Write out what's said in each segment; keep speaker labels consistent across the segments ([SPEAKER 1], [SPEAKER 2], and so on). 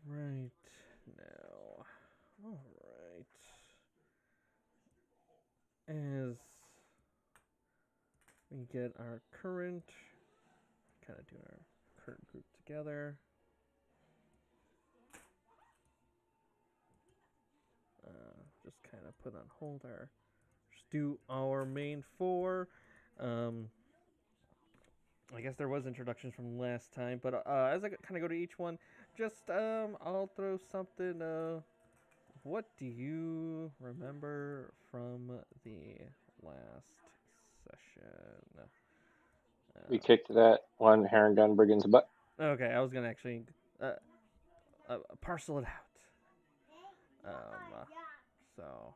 [SPEAKER 1] Right now. All right. As we get our current, kind of do our current group together. Just kind of put on hold our, just do our main four. Um, I guess there was introductions from last time, but as I kind of go to each one, just I'll throw something. What do you remember from the last session?
[SPEAKER 2] We kicked that one Harengon brigand's butt.
[SPEAKER 1] Okay, I was gonna actually uh, parcel it out. So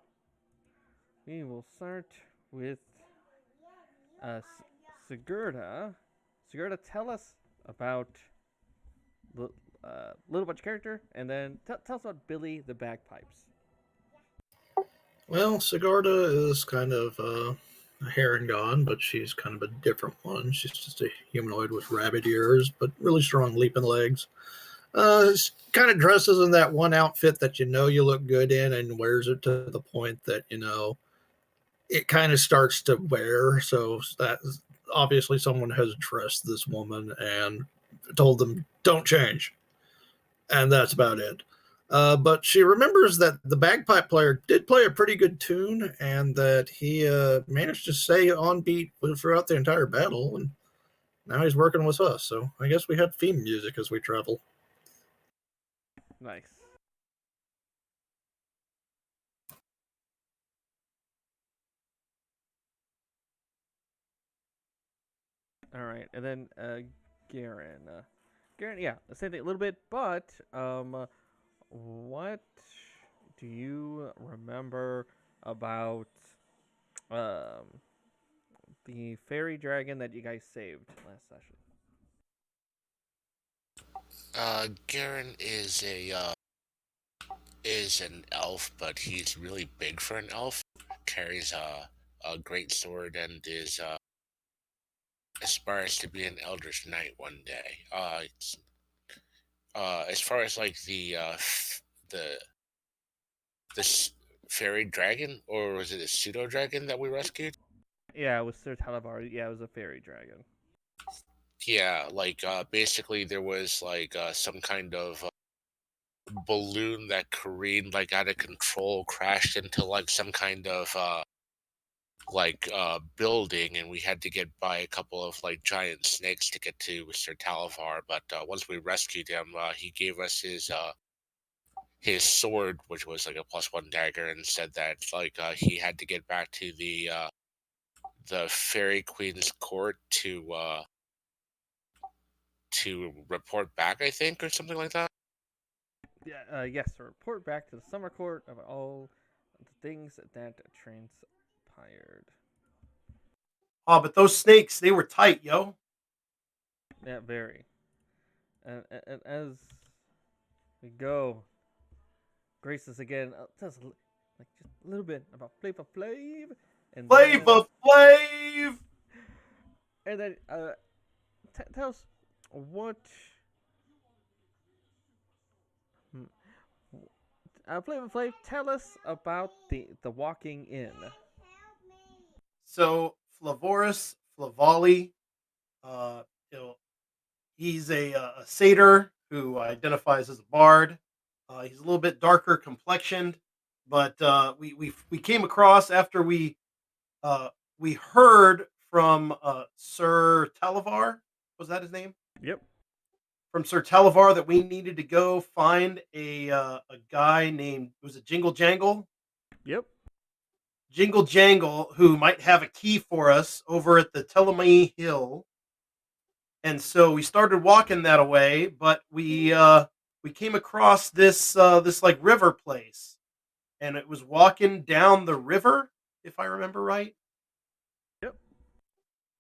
[SPEAKER 1] we will start with uh, Sigarda. Sigarda, tell us about the little bunch of character, and then tell us about Billy the Bagpipes.
[SPEAKER 3] Well, Sigarda is kind of a Harengon, but she's kind of a different one. She's just a humanoid with rabbit ears, but really strong leaping legs. Kind of dresses in that one outfit that you know you look good in and wears it to the point that, it kind of starts to wear. So that obviously someone has dressed this woman and told them, don't change. And that's about it. But she remembers that the bagpipe player did play a pretty good tune and that he managed to stay on beat throughout the entire battle. And now he's working with us. So I guess we had theme music as we travel.
[SPEAKER 1] Nice. All right, and then Garen. Garen, yeah, same thing a little bit, but what do you remember about um the fairy dragon that you guys saved last session?
[SPEAKER 4] Garen is an elf, but he's really big for an elf. Carries a great sword and is aspires to be an Eldritch Knight one day. As far as like the this fairy dragon, or was it a pseudo dragon that we rescued?
[SPEAKER 1] Yeah, it was Sir Talavar. Yeah, it was a fairy dragon.
[SPEAKER 4] Yeah, like basically there was like some kind of balloon that careened like out of control, crashed into like some kind of building, and we had to get by a couple of like giant snakes to get to Sir Talavar. But once we rescued him, he gave us his sword, which was like a +1 dagger, and said that like he had to get back to the fairy queen's court to report back, I think, or something like that.
[SPEAKER 1] Yeah, yes. Report back to the summer court of all the things that transpired.
[SPEAKER 5] Oh, but those snakes, they were tight, yo.
[SPEAKER 1] Yeah, very. And as we go, Grace is again. Tell us like just a little bit about Flavor Flav, and
[SPEAKER 5] Flavor Flav!
[SPEAKER 1] then tell us what hmm, Flavor Flav. Tell us about the walking in.
[SPEAKER 5] So, Flavoris, Flavoli, uh, you know, he's a satyr who identifies as a bard. He's a little bit darker complexioned, but we came across after uh, we heard from Sir Talavar. Was that his name?
[SPEAKER 1] Yep.
[SPEAKER 5] From Sir Talavar that we needed to go find a guy named, was it Jingle Jangle?
[SPEAKER 1] Yep.
[SPEAKER 5] Jingle Jangle, who might have a key for us over at the Telemy Hill. And so we started walking that away, but we came across this like river place, and it was walking down the river, if I remember right.
[SPEAKER 1] Yep.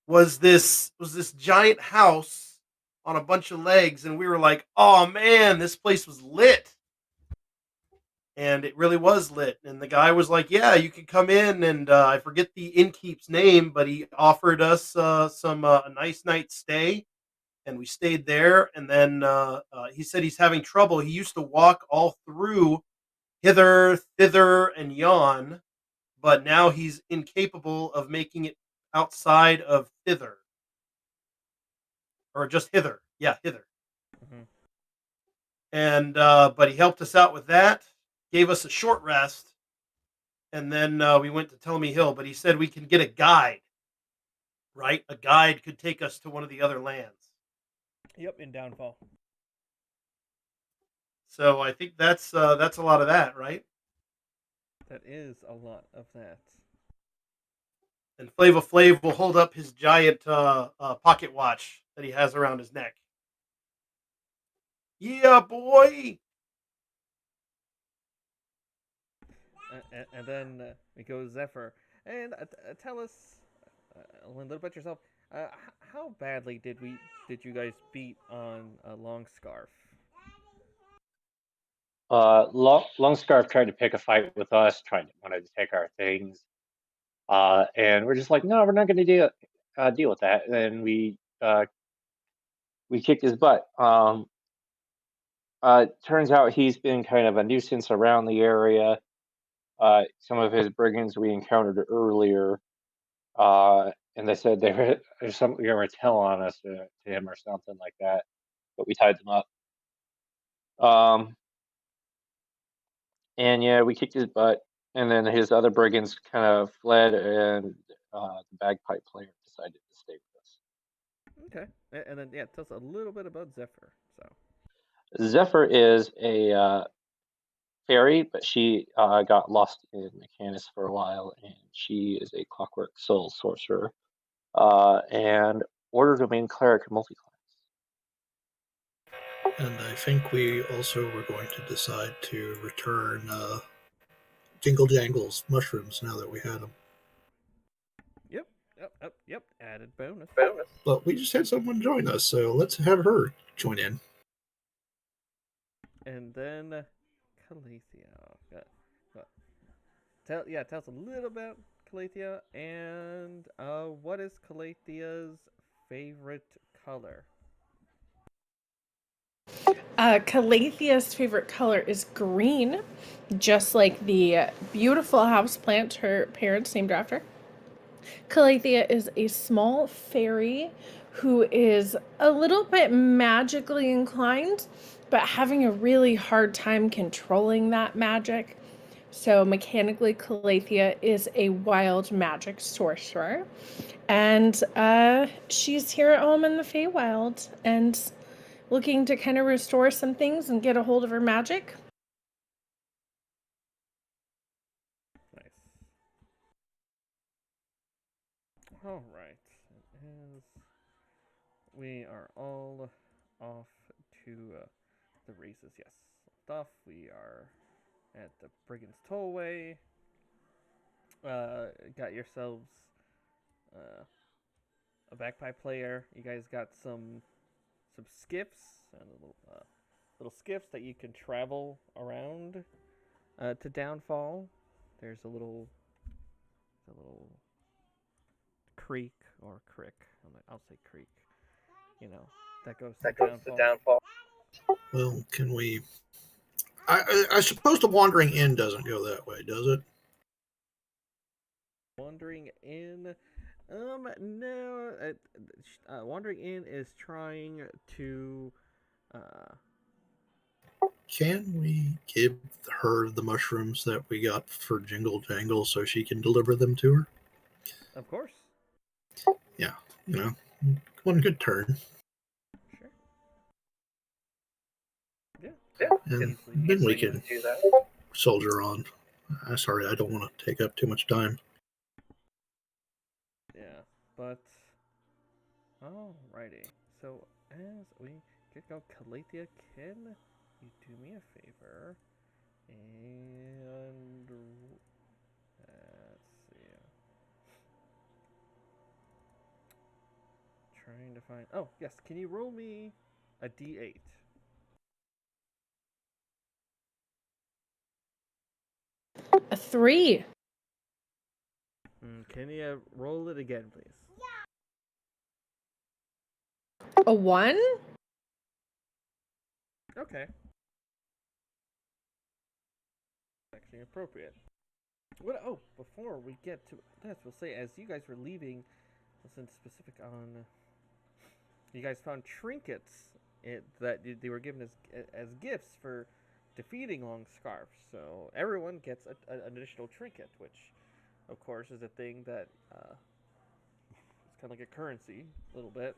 [SPEAKER 5] Was this giant house on a bunch of legs, and we were like, "Oh man, this place was lit." And it really was lit. And the guy was like, "Yeah, you could come in." And I forget the innkeep's name, but he offered us a nice night stay. and we stayed there. And then he said he's having trouble. He used to walk all through Hither, Thither, and Yon, but now he's incapable of making it outside of Thither. Or just Hither. Yeah, Hither.
[SPEAKER 1] Mhm.
[SPEAKER 5] And but he helped us out with that, gave us a short rest, and then we went to Telmy Hill. But he said we can get a guide, right? A guide could take us to one of the other lands.
[SPEAKER 1] Yep, in Downfall.
[SPEAKER 5] So I think that's a lot of that, right?
[SPEAKER 1] That is a lot of that.
[SPEAKER 5] And Flava Flav will hold up his giant pocket watch that he has around his neck. Yeah, boy.
[SPEAKER 1] And then we go Zephyr. And tell us a little bit yourself. How badly did you guys beat on a long scarf?
[SPEAKER 2] Longscarf tried to pick a fight with us, wanted to take our things, and we're just like, no, we're not going to deal with that. And then we kicked his butt. Turns out he's been kind of a nuisance around the area. Some of his brigands we encountered earlier, and they said there's something they were telling on us to him or something like that, but we tied them up. And yeah, we kicked his butt, and then his other brigands kind of fled, and the bagpipe player decided to stay with us.
[SPEAKER 1] Okay, and then yeah, tell us a little bit about Zephyr. So
[SPEAKER 2] Zephyr is a fairy, but she got lost in Mechanus for a while, and she is a clockwork soul sorcerer, and order domain cleric multi-class.
[SPEAKER 3] And I think we also were going to decide to return Jingle Jangle's mushrooms now that we had them.
[SPEAKER 1] Yep. Added bonus.
[SPEAKER 3] But we just had someone join us, so let's have her join in.
[SPEAKER 1] And then Calathea. Tell us a little about Calathea and what is Calathea's favorite color?
[SPEAKER 6] Calathea's favorite color is green, just like the beautiful houseplant her parents named after. Calathea is a small fairy who is a little bit magically inclined, but having a really hard time controlling that magic. So mechanically, Calathea is a wild magic sorcerer, and she's here at home in the Feywild and looking to kind of restore some things and get a hold of her magic.
[SPEAKER 1] Nice. All right. As we are all off to the races, yes. Off. We are at the Brigand's Tollway. Got yourselves a bagpipe player. You guys got some skiffs and little skiffs that you can travel around to Downfall. There's a little creek or crick. I'll say creek. That goes to Downfall.
[SPEAKER 3] Well, can we... I suppose the Wandering Inn doesn't go that way, does it?
[SPEAKER 1] Wandering Inn. No. Wandering Inn is trying to.
[SPEAKER 3] Can we give her the mushrooms that we got for Jingle Jangle so she can deliver them to her?
[SPEAKER 1] Of course.
[SPEAKER 3] Yeah, one good turn.
[SPEAKER 1] Sure. Yeah.
[SPEAKER 3] And then we can soldier on. Sorry, I don't want to take up too much time.
[SPEAKER 1] Yeah, but alrighty. So as we get go, Calathea, can you do me a favor and let's see. Trying to find. Oh yes, can you roll me a d8?
[SPEAKER 6] A 3.
[SPEAKER 1] Can you roll it again, please?
[SPEAKER 6] A 1?
[SPEAKER 1] Okay. Actually appropriate. What? Oh, before we get to this, we'll say as you guys were leaving, wasn't specific on. You guys found trinkets that they were given as gifts for defeating Long Scarf. So everyone gets an additional trinket, which, of course, is a thing that it's kind of like a currency, a little bit.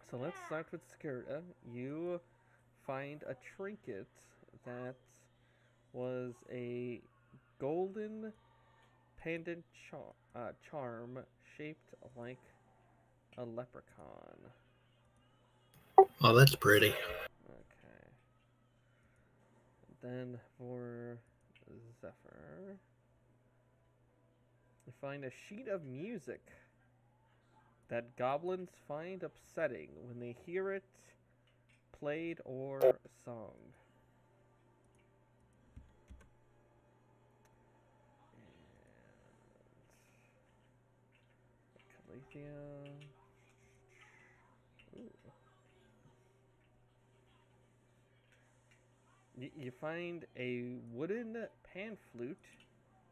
[SPEAKER 1] So let's start with Sigarda. You find a trinket that was a golden pendant charm shaped like a leprechaun.
[SPEAKER 3] Oh, that's pretty.
[SPEAKER 1] Okay. Then for Zephyr, you find a sheet of music that goblins find upsetting when they hear it played or sung. And Calathea. You find a wooden pan flute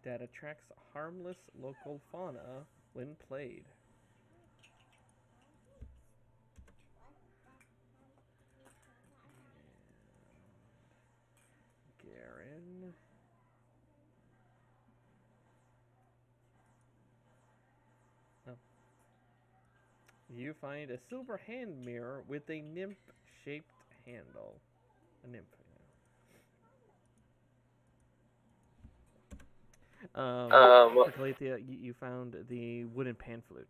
[SPEAKER 1] that attracts harmless local fauna when played. Geren. Oh. You find a silver hand mirror with a nymph-shaped handle. A nymph. For Calathea, you found the wooden pan flute.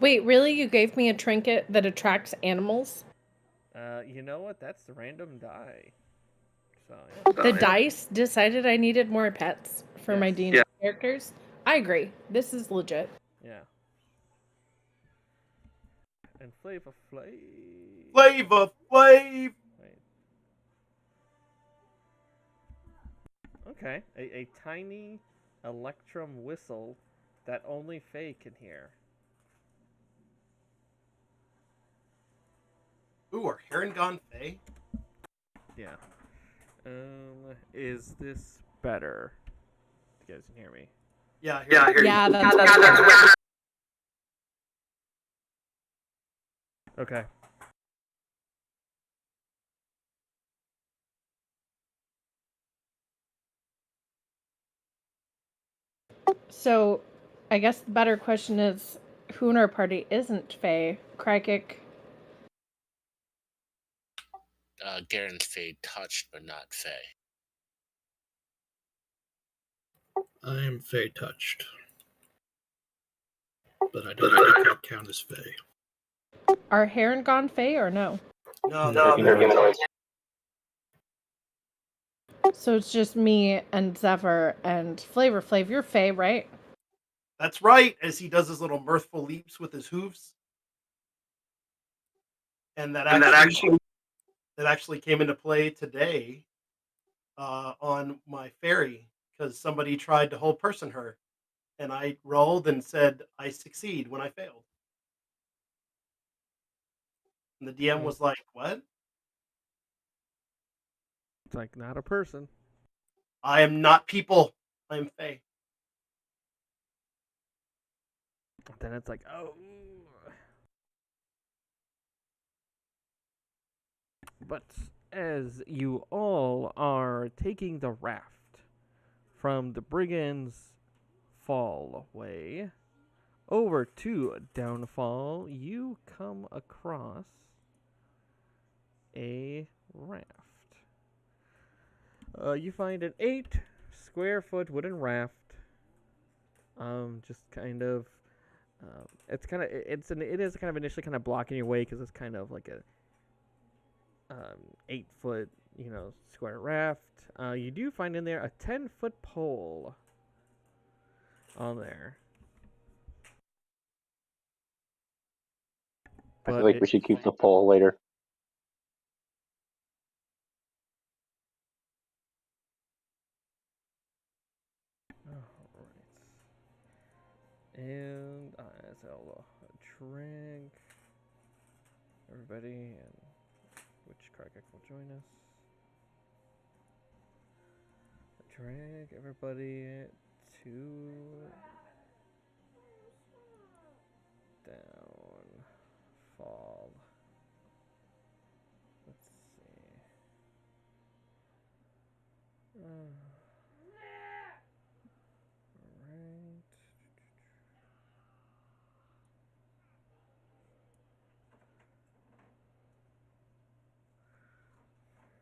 [SPEAKER 6] Wait, really? You gave me a trinket that attracts animals?
[SPEAKER 1] You know what? That's the random die. So
[SPEAKER 6] The dice decided I needed more pets for my D&D characters. I agree. This is legit.
[SPEAKER 1] yeah. And Flava Flav.
[SPEAKER 5] Flava Flav.
[SPEAKER 1] Wait. Okay, a tiny electrum whistle that only Fae can hear.
[SPEAKER 5] Ooh, are Harengon Fae?
[SPEAKER 1] Yeah. Is this better? You guys can hear me.
[SPEAKER 5] Yeah, I hear you.
[SPEAKER 6] Yeah, that's better.
[SPEAKER 1] Okay.
[SPEAKER 6] So, I guess the better question is, who in our party isn't Fae? Krikec.
[SPEAKER 4] Garen's Fade touched, but not Fey.
[SPEAKER 3] I am Fey touched, but I don't think I count as Fey.
[SPEAKER 6] Are Harengon Fae or no?
[SPEAKER 5] No,
[SPEAKER 3] No.
[SPEAKER 6] So it's just me and Zephyr and Flavor Flav. You're Fae, right?
[SPEAKER 5] that's right. As he does his little mirthful leaps with his hooves, and that actually came into play today on my ferry because somebody tried to whole person her, and I rolled and said I succeed when I failed, and the DM was like, "What?
[SPEAKER 1] It's like not a person.
[SPEAKER 5] I am not people. I am Fae."
[SPEAKER 1] Then it's like, oh. But as you all are taking the raft from the Brigands' Fall way over to Downfall, you come across a raft. You find an 8-square-foot wooden raft. Just kind of, it is kind of initially kind of blocking your way because it's kind of like a 8-foot, square raft. You do find in there a 10-foot pole on there.
[SPEAKER 2] I feel like we should keep the pole later.
[SPEAKER 1] Alright. And so drag everybody, and which Krikec will join us. Drag everybody to down fall. Let's see. Alright.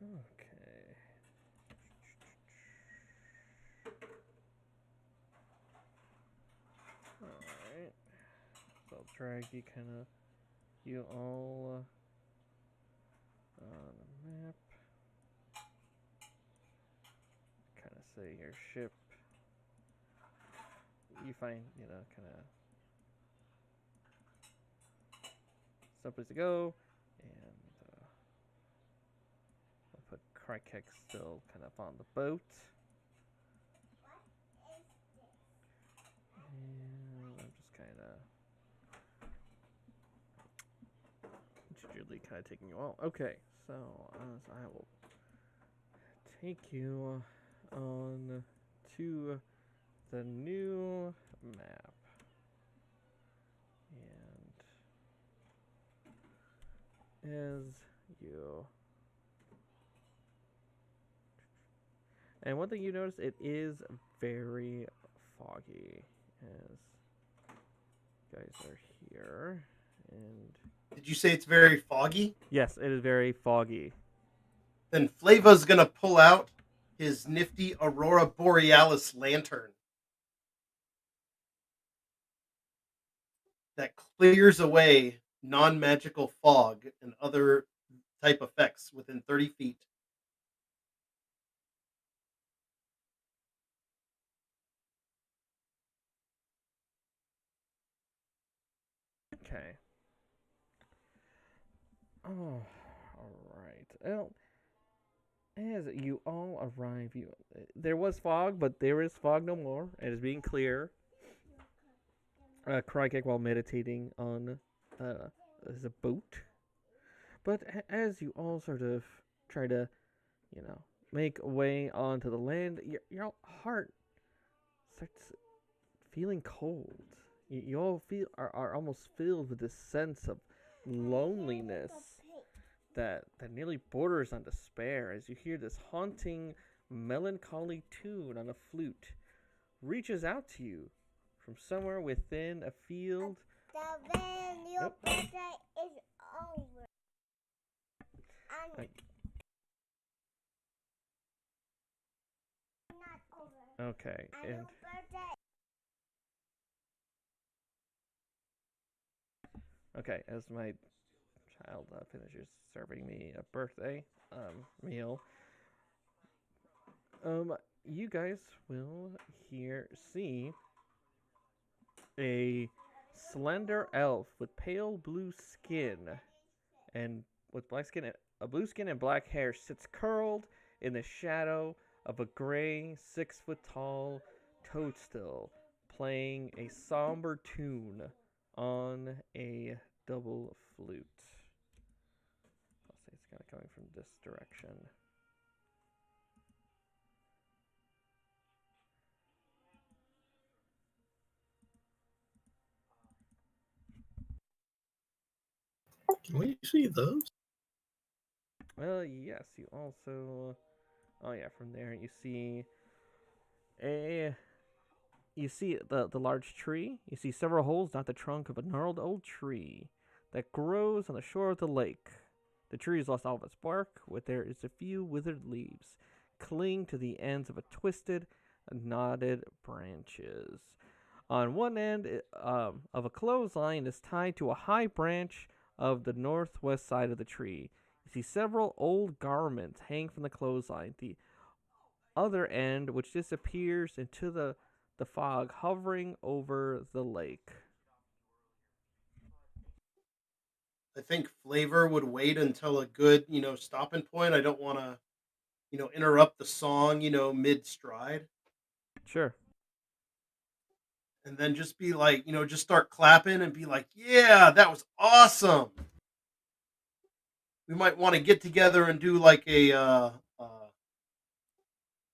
[SPEAKER 1] Okay. Alright. So I'll drag you you all on the map. Kind of say your ship. You find, kind of someplace to go, and I'll put Krikec still kind of on the boat. And I'm just kind of gingerly taking you all. Okay, so I will take you on to the new map. And as you... And one thing you notice, it is very foggy as you guys are here. And
[SPEAKER 5] Did you say it's very foggy?
[SPEAKER 1] yes, it is very foggy.
[SPEAKER 5] Then Flava's going to pull out his nifty Aurora Borealis lantern that clears away non-magical fog and other type effects within 30 feet.
[SPEAKER 1] Okay. Oh, alright. Well, as you all arrive, there was fog, but there is fog no more. It is being clear. Krikec while meditating on as a boat. But as you all sort of try to, make a way onto the land, your heart starts feeling cold. You all are almost filled with this sense of loneliness that nearly borders on despair as you hear this haunting, melancholy tune on a flute reaches out to you from somewhere within a field.
[SPEAKER 7] Your birthday is over. Not over.
[SPEAKER 1] Okay, and
[SPEAKER 7] your birthday.
[SPEAKER 1] okay, as my child finishes serving me a birthday meal, you guys will see a slender elf with pale blue skin and with blue skin and black hair sits curled in the shadow of a gray 6-foot-tall toadstool, playing a somber tune on a double flute. I'll say it's kind of coming from this direction.
[SPEAKER 3] Can we see those?
[SPEAKER 1] Well, yes, you also... Oh yeah, from there you see the large tree. You see several holes, not the trunk of a gnarled old tree that grows on the shore of the lake. The tree has lost all of its bark, but there is a few withered leaves cling to the ends of a twisted, knotted branches. On one end of a clothesline is tied to a high branch of the northwest side of the tree. You see several old garments hang from the clothesline. The other end, which disappears into the fog, hovering over the lake.
[SPEAKER 5] I think Flavor would wait until a good, stopping point. I don't want to, interrupt the song, mid-stride.
[SPEAKER 1] Sure.
[SPEAKER 5] and then just be like, just start clapping and be like, yeah, that was awesome. We might want to get together and do like a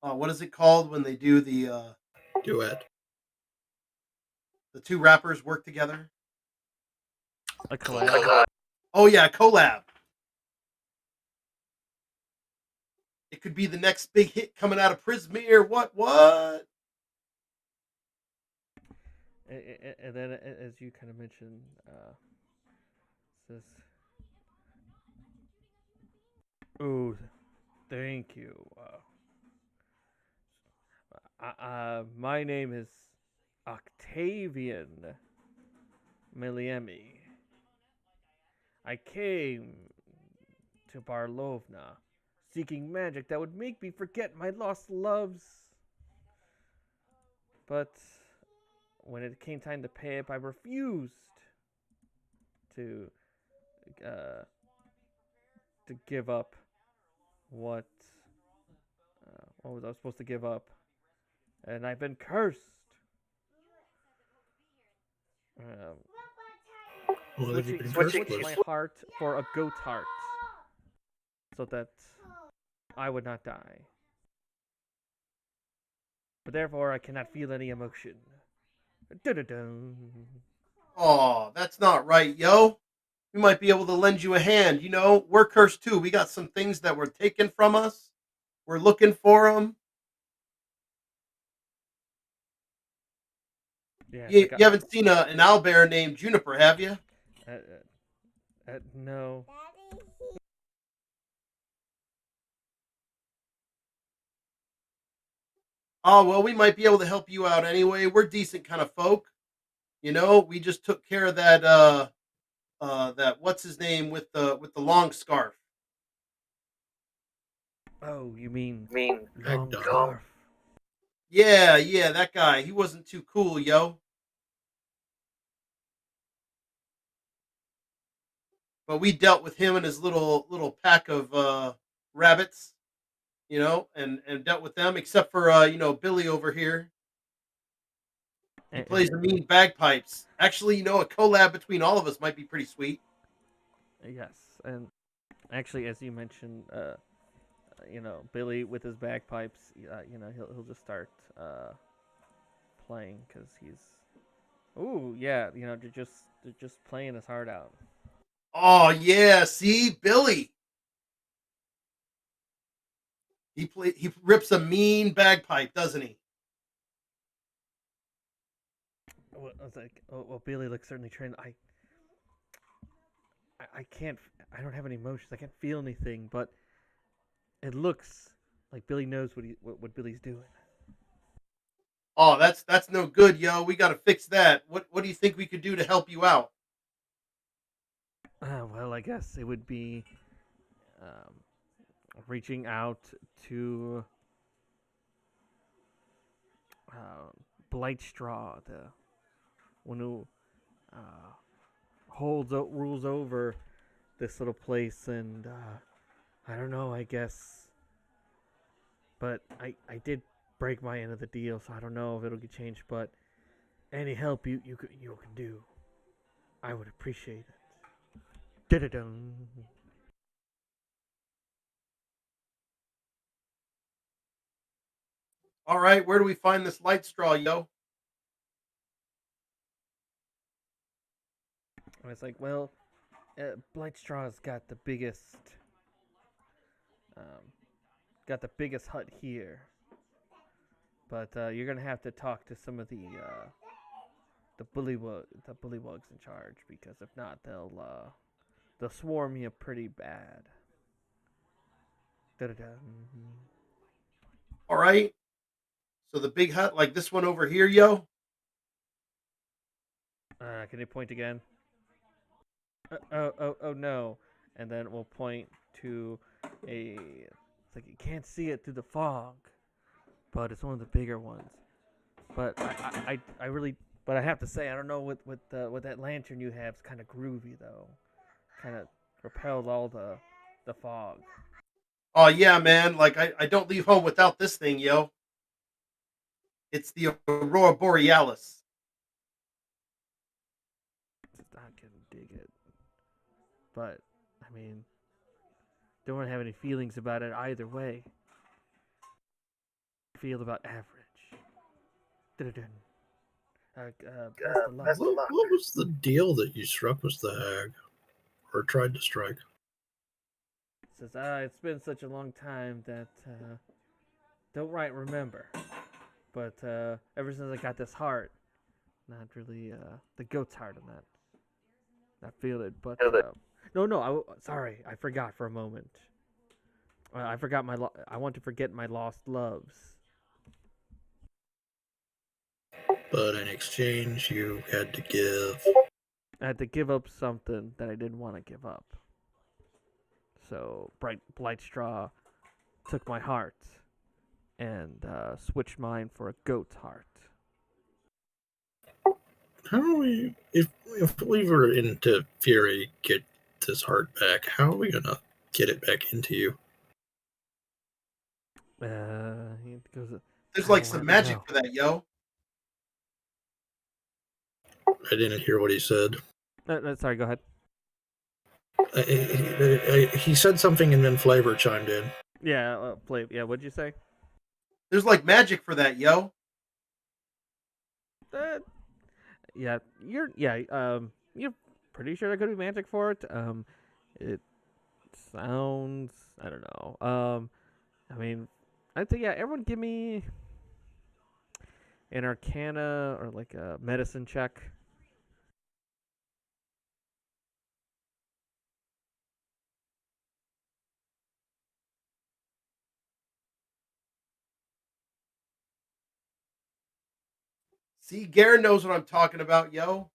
[SPEAKER 5] what is it called when they do the
[SPEAKER 3] Duet.
[SPEAKER 5] two rappers work together?
[SPEAKER 1] A collab.
[SPEAKER 5] Oh yeah, collab. It could be the next big hit coming out of Prismere. What?
[SPEAKER 1] And then, as you kind of mentioned, says, "Oh, thank you. My name is Octavian Miliemi. I came to Barlovna, seeking magic that would make me forget my lost loves. But when it came time to pay up, I refused to give up what was I supposed to give up, and I've been cursed.
[SPEAKER 3] Well, if you've been
[SPEAKER 1] Switching
[SPEAKER 3] cursed,
[SPEAKER 1] my heart for a goat heart, so that I would not die. But therefore, I cannot feel any emotion. Dun-dun-dun.
[SPEAKER 5] Oh, that's not right, yo. We might be able to lend you a hand. We're cursed too. We got some things that were taken from us. We're looking for them.
[SPEAKER 1] Yeah,
[SPEAKER 5] You haven't seen an owlbear named Juniper, have you?
[SPEAKER 1] No.
[SPEAKER 5] Oh, well, we might be able to help you out anyway. We're decent kind of folk. We just took care of that what's his name with the long scarf.
[SPEAKER 1] Oh, you mean
[SPEAKER 3] Long
[SPEAKER 1] scarf?
[SPEAKER 5] Yeah, that guy. He wasn't too cool, yo. But we dealt with him and his little pack of rabbits, and dealt with them, except for Billy over here. He plays the mean bagpipes. Actually, a collab between all of us might be pretty sweet.
[SPEAKER 1] Yes, and actually, as you mentioned, Billy with his bagpipes, he'll just start playing because he's, just playing his heart out.
[SPEAKER 5] Oh yeah, see, Billy. He rips a mean bagpipe, doesn't he?
[SPEAKER 1] Well, I was like, Billy looks certainly trained. I can't. I don't have any emotions. I can't feel anything, but it looks like Billy knows what Billy's doing.
[SPEAKER 5] Oh, that's no good, yo. We got to fix that. What do you think we could do to help you out?
[SPEAKER 1] Well, I guess it would be reaching out to Blightstraw, the one who rules over this little place, and I don't know, I guess, but I did break my end of the deal, so I don't know if it'll get changed, but any help you can do, I would appreciate it. Da-da-dum.
[SPEAKER 5] All right, where do we find this light straw, yo?
[SPEAKER 1] I was like, well, Blightstraw's got the biggest hut here, but you're gonna have to talk to some of the bullywugs in charge, because if not, they'll swarm you pretty bad. Da-da-da.
[SPEAKER 5] All right. So the big hut, like this one over here, yo.
[SPEAKER 1] Can you point again? Oh no! And then we'll point to a. It's like you can't see it through the fog, but it's one of the bigger ones. But I really, but I have to say, I don't know what that lantern you have is kind of groovy though. Kind of repelled all the fog.
[SPEAKER 5] Oh yeah, man. Like I don't leave home without this thing, yo. It's the Aurora Borealis.
[SPEAKER 1] but I mean, don't want to have any feelings about it either way. Feel about average. Dun-dun-dun. Best of luck.
[SPEAKER 3] What was the deal that you struck with the hag? Or tried to strike?
[SPEAKER 1] Says, it's been such a long time that don't right remember. But ever since I got this heart, not really the goat's heart on that. Not feel it, but no. Sorry, I forgot for a moment. I forgot I want to forget my lost loves.
[SPEAKER 3] But in exchange, you had to give.
[SPEAKER 1] I had to give up something that I didn't want to give up. So Blightstraw took my heart and switched mine for a goat's heart.
[SPEAKER 3] How are we, if we were into Fury, get this heart back, how are we gonna get it back into you?
[SPEAKER 1] He goes,
[SPEAKER 5] There's like some magic for that, yo.
[SPEAKER 3] I didn't hear what he said.
[SPEAKER 1] Sorry, go ahead.
[SPEAKER 3] He said something and then Flavor chimed in.
[SPEAKER 1] Yeah, yeah, what'd you say?
[SPEAKER 5] There's like magic for that, yo.
[SPEAKER 1] Yeah, you're pretty sure there could be magic for it. It sounds, I don't know. I mean, I think, yeah, everyone give me an Arcana or like a medicine check.
[SPEAKER 5] See, Geren knows what I'm talking about, yo.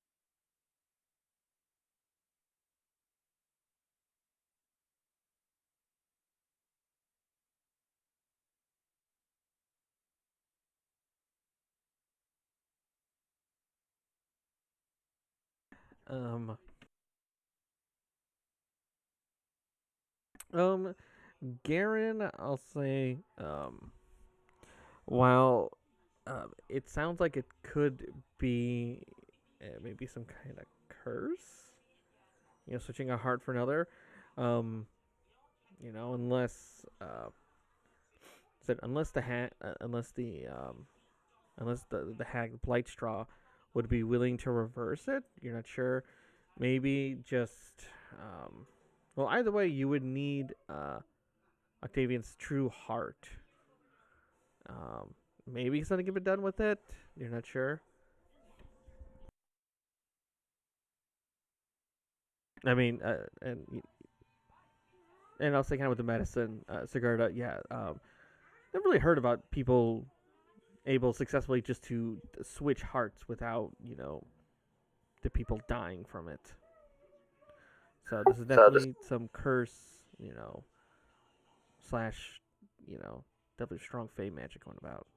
[SPEAKER 1] Garen, I'll say, while it sounds like it could be maybe some kind of curse, switching a heart for another, unless unless the hag Blightstraw would be willing to reverse it. You're not sure. Maybe just well, either way, you would need Octavian's true heart. Maybe something can be done with it. You're not sure. I mean, and I'll say kind of with the medicine, Sigarda. Yeah, I've really heard about people able successfully just to switch hearts without the people dying from it. So this is definitely some curse, slash, definitely strong fey magic going about.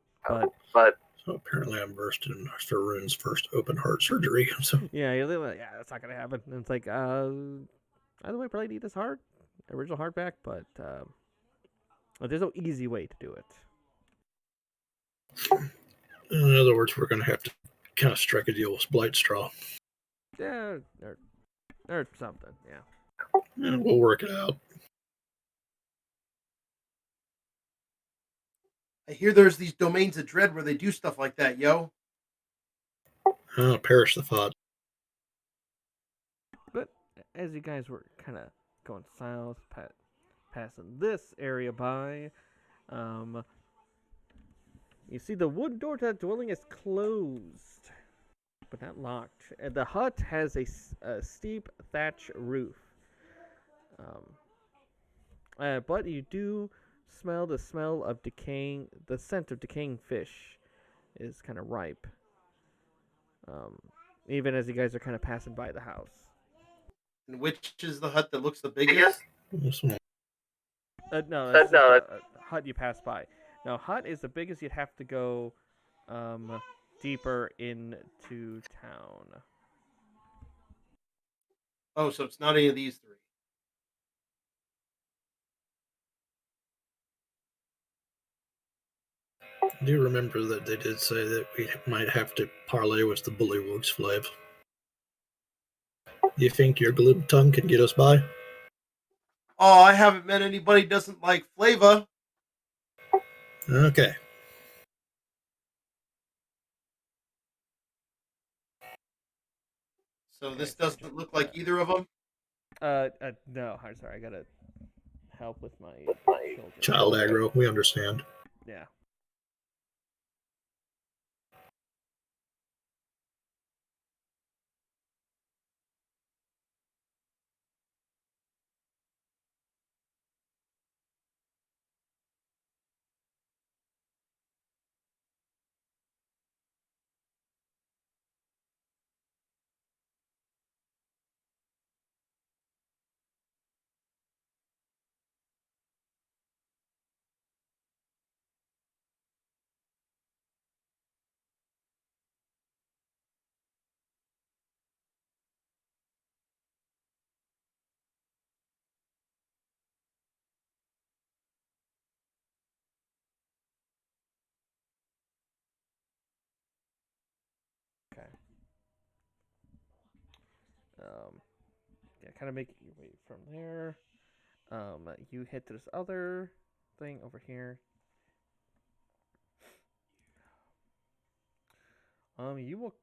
[SPEAKER 1] But
[SPEAKER 3] so apparently I'm versed in Faroon's first open heart surgery. So
[SPEAKER 1] yeah, that's not gonna happen. And it's like, either way, probably need this heart, original heart back, but there's no easy way to do it.
[SPEAKER 3] In other words, we're going to have to kind of strike a deal with Blightstraw.
[SPEAKER 1] Yeah, or something. Yeah.
[SPEAKER 3] We'll work it out.
[SPEAKER 5] I hear there's these domains of dread where they do stuff like that, yo.
[SPEAKER 3] Perish the thought.
[SPEAKER 1] But as you guys were kind of going south, passing this area by, you see the wooden door to that dwelling is closed, but not locked. And the hut has a steep thatch roof. But you do smell the smell of decaying. The scent of decaying fish is kind of ripe. Even as you guys are kind of passing by the house.
[SPEAKER 5] And which is the hut that looks the biggest?
[SPEAKER 1] No, that's the hut you pass by. Now, hut is the biggest. You'd have to go deeper into town.
[SPEAKER 5] Oh, so it's not any of these three.
[SPEAKER 3] I do remember that they did say that we might have to parlay with the bullywugs, Flav. You think your glib tongue can get us by?
[SPEAKER 5] Oh, I haven't met anybody who doesn't like Flava.
[SPEAKER 3] Okay.
[SPEAKER 5] So this
[SPEAKER 1] Okay,
[SPEAKER 5] doesn't look like either of them.
[SPEAKER 1] No, I'm sorry. I gotta help with my children.
[SPEAKER 3] Child aggro, we understand.
[SPEAKER 1] Yeah. Okay. Yeah, kind of make your way from there. You hit this other thing over here. You will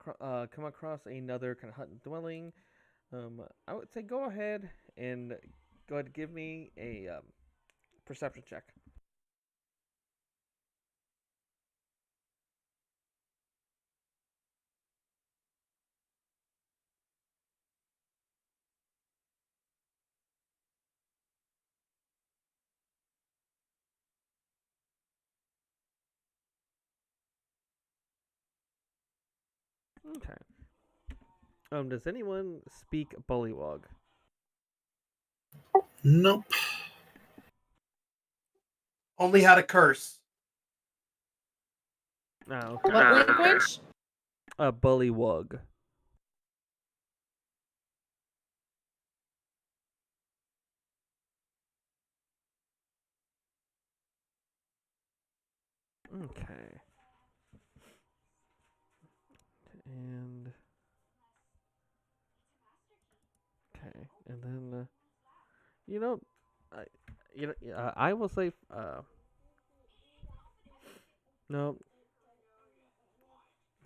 [SPEAKER 1] come across another kind of hut and dwelling. I would say go ahead and give me a perception check. Okay. Does anyone speak Bullywug?
[SPEAKER 3] Nope.
[SPEAKER 5] Only how to curse.
[SPEAKER 1] Oh, okay.
[SPEAKER 6] What language?
[SPEAKER 1] Bullywug. Okay. And okay, and then you know, I I will say no.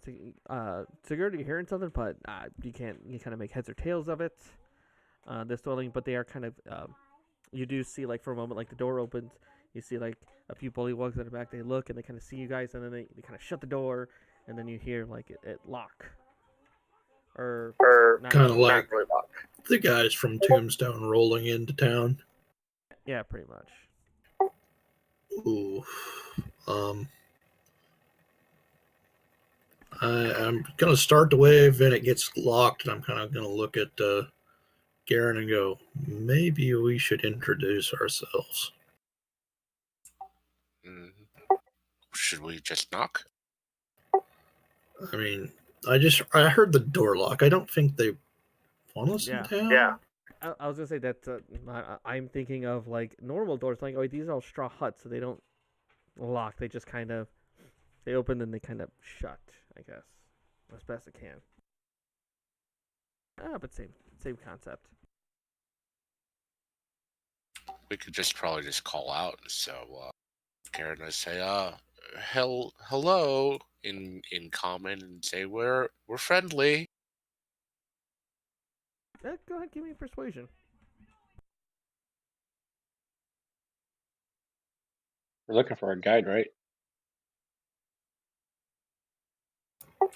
[SPEAKER 1] Sigarda, you're hearing something, but you can't. You kind of make heads or tails of it. This dwelling, but they are kind of. You do see like for a moment, like the door opens. You see like a few bullywugs at the back. They look and they kind of see you guys, and then they kind of shut the door, and then you hear like it lock. Or not
[SPEAKER 3] Kind of
[SPEAKER 1] really
[SPEAKER 3] like the guys from Tombstone rolling into town.
[SPEAKER 1] Yeah, pretty much.
[SPEAKER 3] Ooh. I'm gonna start the wave, and it gets locked, and I'm kind of gonna look at Geren and go, maybe we should introduce ourselves.
[SPEAKER 4] Should we just knock?
[SPEAKER 3] I mean, I heard the door lock. I don't think they want us in town.
[SPEAKER 1] Yeah. I was gonna say that I'm thinking of like normal doors. Like, oh, these are all straw huts, so they don't lock. They just kind of they open and they kind of shut. I guess as best it can. But same concept.
[SPEAKER 4] We could probably just call out. So Karen would say, hello in common, and say we're friendly.
[SPEAKER 1] Go ahead, give me persuasion.
[SPEAKER 2] We're looking for a guide, right?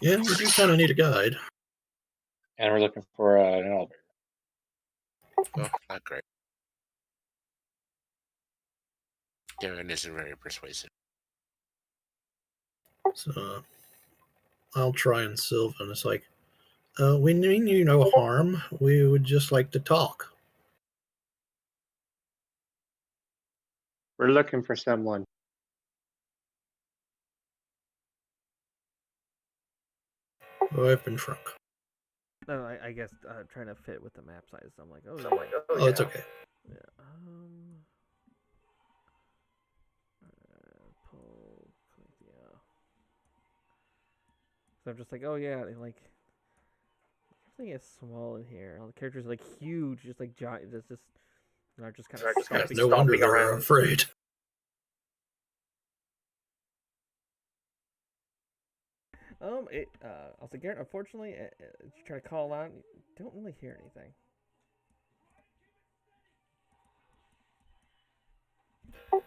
[SPEAKER 3] Yeah, we do kind of need a guide.
[SPEAKER 2] And we're looking for an elevator.
[SPEAKER 4] Oh, not great. Garen isn't very persuasive.
[SPEAKER 3] So I'll try and Sylvan. It's like, we mean you no harm. We would just like to talk.
[SPEAKER 2] We're looking for someone.
[SPEAKER 3] Oh, I've been shrunk.
[SPEAKER 1] No, I guess trying to fit with the map size. I'm like, oh yeah.
[SPEAKER 3] Oh, it's okay.
[SPEAKER 1] Yeah. Pull. Yeah. So I'm just like, oh yeah, like Nothing is small in here. All the characters are like huge, just like giant. It's just they're just kind of stomping.
[SPEAKER 3] No wonder they're afraid.
[SPEAKER 1] I'll say, Geren, unfortunately, you try to call out, you don't really hear anything.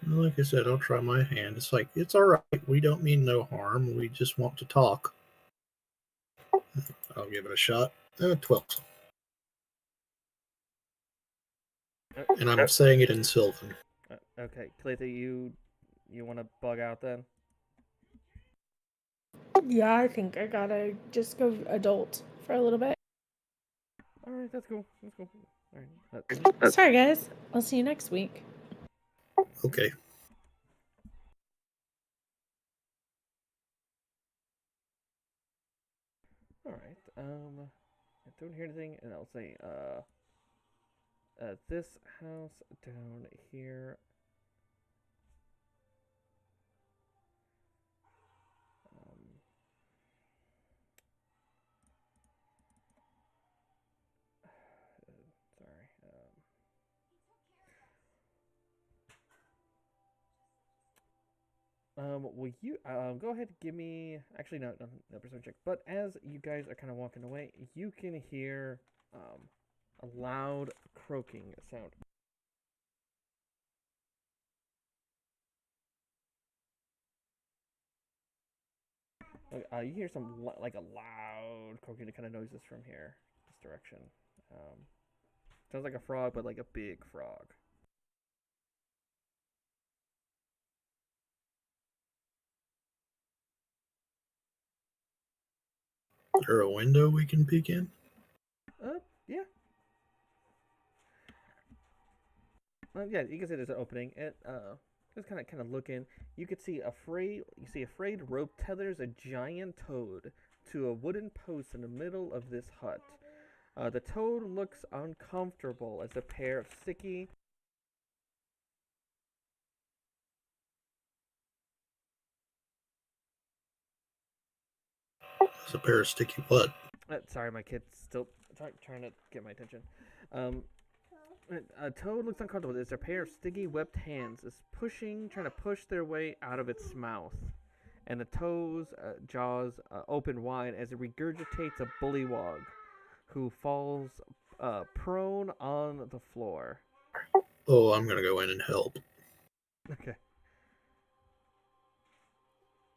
[SPEAKER 3] Like I said, I'll try my hand. It's like, it's alright. We don't mean no harm. We just want to talk. I'll give it a shot. 12. And I'm saying it in Sylvan.
[SPEAKER 1] Okay, Calathea, you want to bug out then?
[SPEAKER 6] Yeah, I think I gotta just go adult for a little bit.
[SPEAKER 1] All right, that's cool. That's cool. All right.
[SPEAKER 6] Sorry, guys. I'll see you next week.
[SPEAKER 3] Okay.
[SPEAKER 1] All right. I don't hear anything, and I'll say, this house down here. Sorry. Will you go ahead and give me actually no perception check. But as you guys are kind of walking away, you can hear a loud croaking sound. You hear some like a loud croaking kind of noises from here, this direction. Sounds like a frog, but like a big frog.
[SPEAKER 3] Is there a window we can peek in?
[SPEAKER 1] Yeah. Yeah, you can see there's an opening. Just kind of look in. You could see afraid rope tethers a giant toad to a wooden post in the middle of this hut. The toad looks uncomfortable as a pair of sticky.
[SPEAKER 3] It's a pair of sticky what?
[SPEAKER 1] Sorry, my kid's still trying to get my attention. A toad looks uncomfortable. It's a pair of sticky, webbed hands is trying to push their way out of its mouth, and the toad's jaws open wide as it regurgitates a bullywog, who falls prone on the floor.
[SPEAKER 3] Oh, I'm gonna go in and help.
[SPEAKER 1] Okay.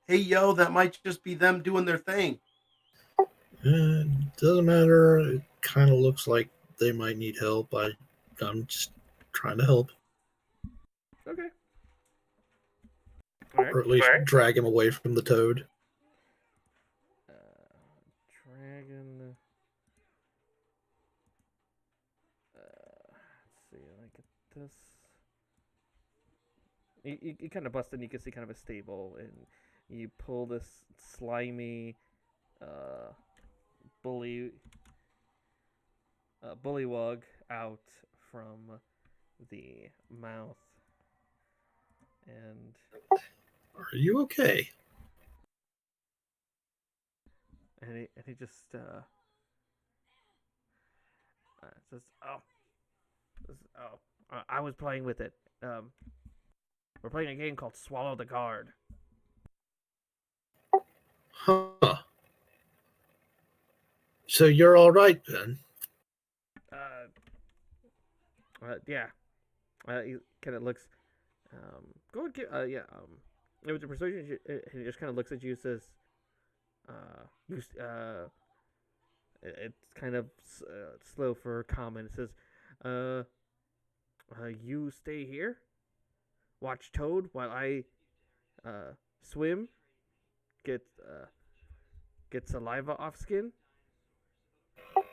[SPEAKER 5] Hey, yo, that might just be them doing their thing.
[SPEAKER 3] Doesn't matter. It kind of looks like they might need help. I'm just trying to help.
[SPEAKER 1] Okay. All right.
[SPEAKER 3] Or at least drag him away from the toad.
[SPEAKER 1] Dragon. Let's see. Like this. You kind of bust in. You can see kind of a stable, and you pull this slimy bullywug out from the mouth, and
[SPEAKER 3] Are you okay?
[SPEAKER 1] he just says, I was playing with it. We're playing a game called Swallow the Guard.
[SPEAKER 3] Huh. So you're all right then?
[SPEAKER 1] Yeah. He kind of looks. Go and get. Yeah. It was a persuasion. He just kind of looks at you. Says, it's kind of slow for comment. It says, you stay here, watch Toad while I, swim, get saliva off skin.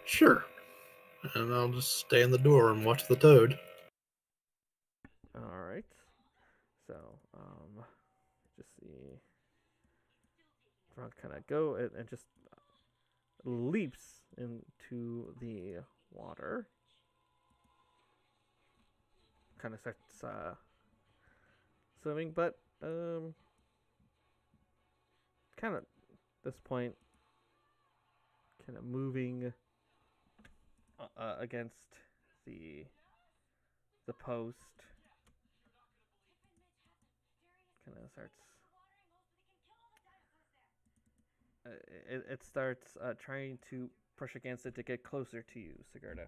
[SPEAKER 3] Sure. And I'll just stay in the door and watch the toad.
[SPEAKER 1] All right. So, just see. Drunk kind of go and just leaps into the water. Kind of starts swimming, but kind of this point, kind of moving against the post. Kind of starts. It starts trying to push against it to get closer to you, Sigarda.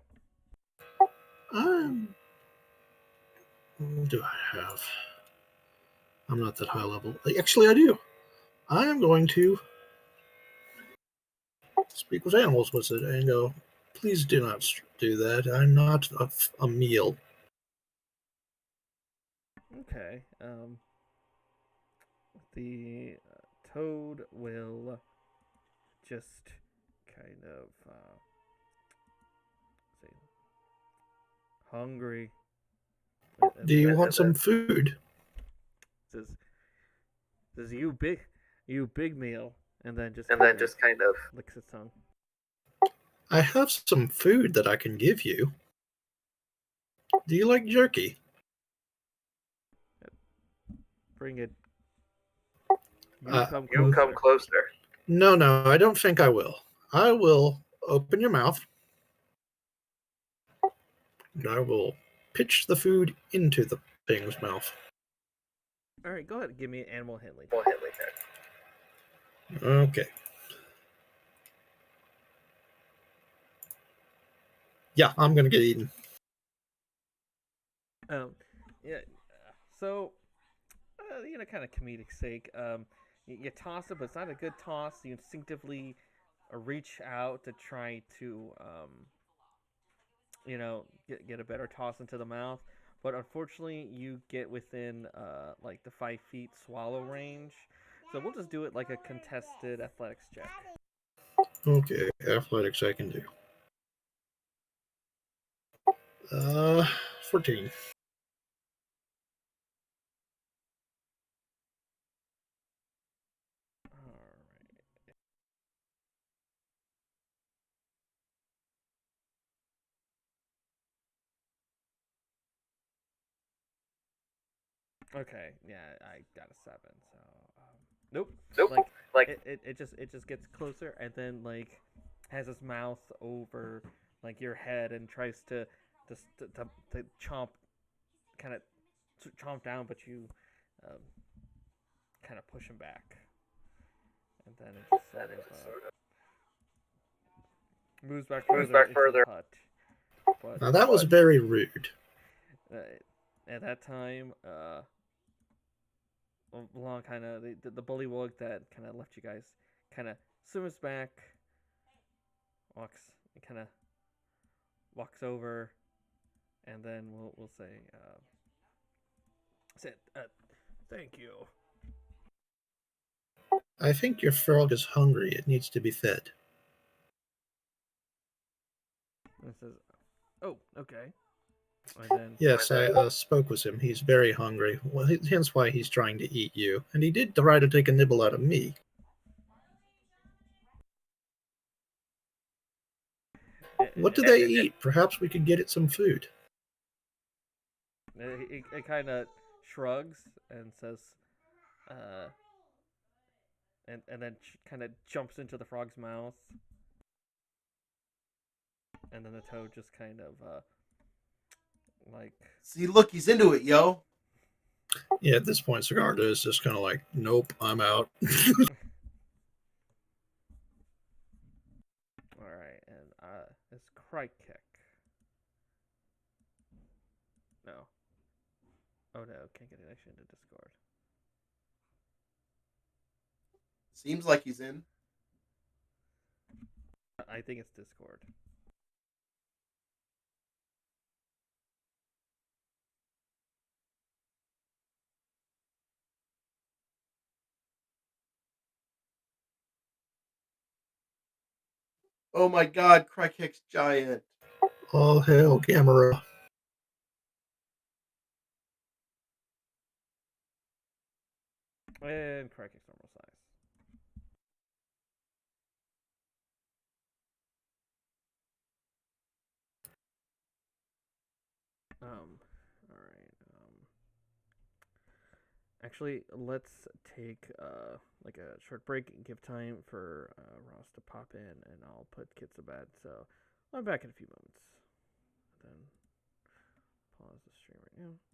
[SPEAKER 3] What do I have? I'm not that high level. Actually, I do. I am going to speak with animals with it and go, please do not do that. I'm not a meal.
[SPEAKER 1] Okay. The toad will just kind of say, hungry.
[SPEAKER 3] Do you want some food?
[SPEAKER 1] Says you big meal, and then just kind of licks its tongue.
[SPEAKER 3] I have some food that I can give you. Do you like jerky?
[SPEAKER 1] Bring it.
[SPEAKER 3] You come closer. No, I don't think I will. I will open your mouth. And I will pitch the food into the thing's mouth.
[SPEAKER 1] All right, go ahead. Give me an animal handling.
[SPEAKER 3] Okay. Yeah, I'm gonna get eaten.
[SPEAKER 1] Yeah. So, kind of comedic sake. You toss it, but it's not a good toss. You instinctively reach out to try to, get a better toss into the mouth. But unfortunately, you get within like the 5 feet swallow range. So we'll just do it like a contested athletics check.
[SPEAKER 3] Okay, athletics I can do. 14.
[SPEAKER 1] Okay, yeah, I got a 7. So, nope. It just gets closer and then like has its mouth over like your head and tries to chomp, kind of chomp down, but you kind of push him back, and then it just sort of moves back further into the hut. But
[SPEAKER 3] Now that was very rude.
[SPEAKER 1] At that time, along kind of the bullywug that kind of left you guys kind of swims back, walks over, and then we'll say, thank you.
[SPEAKER 3] I think your frog is hungry. It needs to be fed.
[SPEAKER 1] And it says, oh, okay. And then,
[SPEAKER 3] yes, I spoke with him. He's very hungry. Well, hence why he's trying to eat you. And he did try to take a nibble out of me. What do they eat? Perhaps we could get it some food.
[SPEAKER 1] It kind of shrugs and says, and then kind of jumps into the frog's mouth. And then the toad just kind of, like...
[SPEAKER 5] See, look, he's into it, yo.
[SPEAKER 3] Yeah, at this point, Sigarda is just kind of like, nope, I'm out.
[SPEAKER 1] Alright, and, it's Krikec. No. Oh no, can't get it actually into Discord.
[SPEAKER 5] Seems like he's in.
[SPEAKER 1] I think it's Discord.
[SPEAKER 5] Oh my god, Krikec's giant.
[SPEAKER 3] All hail, Gamera.
[SPEAKER 1] And Krikec's normal size. Alright, actually, let's take, like a short break and give time for, Ross to pop in, and I'll put kids to bed, so I'm back in a few moments. Then pause the stream right now.